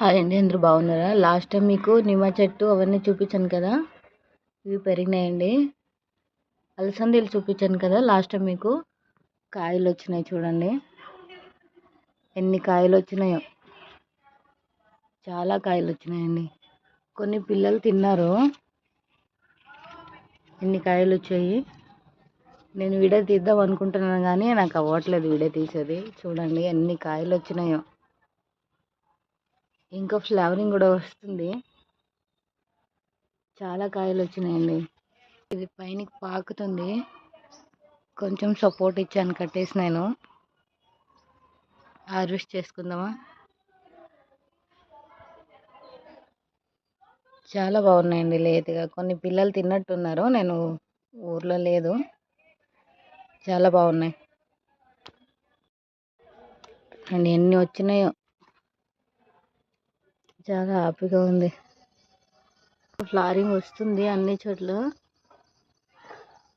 Hi అండి, అందరూ బాగున్నారా? లాస్ట్ టైం మీకు నిమ్మ చెట్టు అవన్నీ చూపించాను కదా, ఇవి పెరిగినాయండి. అలసందలు చూపించాను కదా లాస్ట్ టైం మీకు. కాయలు వచ్చినాయి చూడండి, ఎన్ని కాయలు వచ్చినాయో. చాలా కాయలు వచ్చినాయండి. కొన్ని పిల్లలు తిన్నారు. ఎన్ని కాయలు వచ్చాయి. నేను వీడియో తీద్దాం అనుకుంటున్నాను కానీ నాకు అవ్వట్లేదు వీడియో తీసేది. చూడండి ఎన్ని కాయలు వచ్చినాయో. ఇంకా ఫ్లవరింగ్ కూడా వస్తుంది. చాలా కాయలు వచ్చినాయండి. ఇది పైనకి పాకుతుంది. కొంచెం సపోర్ట్ ఇచ్చాను, కట్టేసి నేను హార్వెస్ట్ చేసుకుందామా. చాలా బాగున్నాయండి లేతగా. కొన్ని పిల్లలు తిన్నట్టున్నారు, నేను ఊర్లో లేదు. చాలా బాగున్నాయి అండ్ ఎన్ని వచ్చినాయో. చాలా హ్యాపీగా ఉంది. ఫ్లవరింగ్ వస్తుంది అన్ని చోట్ల.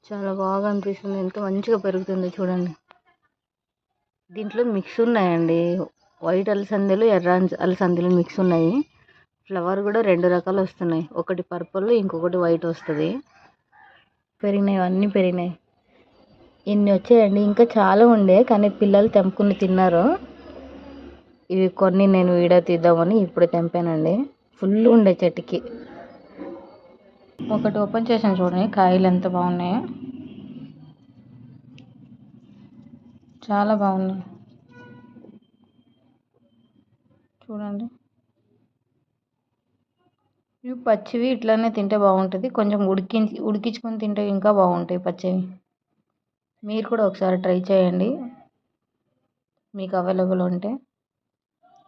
చాలా బాగా అనిపిస్తుంది. ఎంత మంచిగా పెరుగుతుంది చూడండి. దీంట్లో మిక్స్ ఉన్నాయండి, వైట్ అలసందలు, ఎర్ర అలసందలు మిక్స్ ఉన్నాయి. ఫ్లవర్ కూడా 2 రకాలు వస్తున్నాయి, ఒకటి పర్పుల్, ఇంకొకటి వైట్ వస్తుంది. పెరిగినాయి, అన్నీ పెరిగినాయి. ఇన్ని వచ్చాయండి. ఇంకా చాలా ఉండే కానీ పిల్లలు తెంపుకుని తిన్నారు. ఇవి కొన్ని నేను వీడియో తీద్దామని ఇప్పుడు తెంపానండి. ఫుల్ ఉండే చెట్టుకి. ఒకటి ఓపెన్ చేసాను చూడండి, కాయలు ఎంత బాగున్నాయో. చాలా బాగున్నాయి చూడండి. ఇవి పచ్చివి ఇట్లానే తింటే బాగుంటుంది. కొంచెం ఉడికించుకొని తింటే ఇంకా బాగుంటాయి పచ్చివి. మీరు కూడా ఒకసారి ట్రై చేయండి మీకు అవైలబుల్ ఉంటే.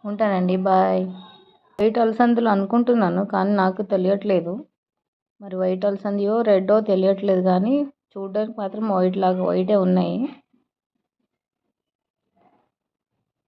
ఉంటానండి, బాయ్. వైట్ అలసందలు అనుకుంటున్నాను కానీ నాకు తెలియట్లేదు. మరి వైట్ అలసందయో రెడ్డో తెలియట్లేదు కానీ చూడడానికి మాత్రం వైటే ఉన్నాయి.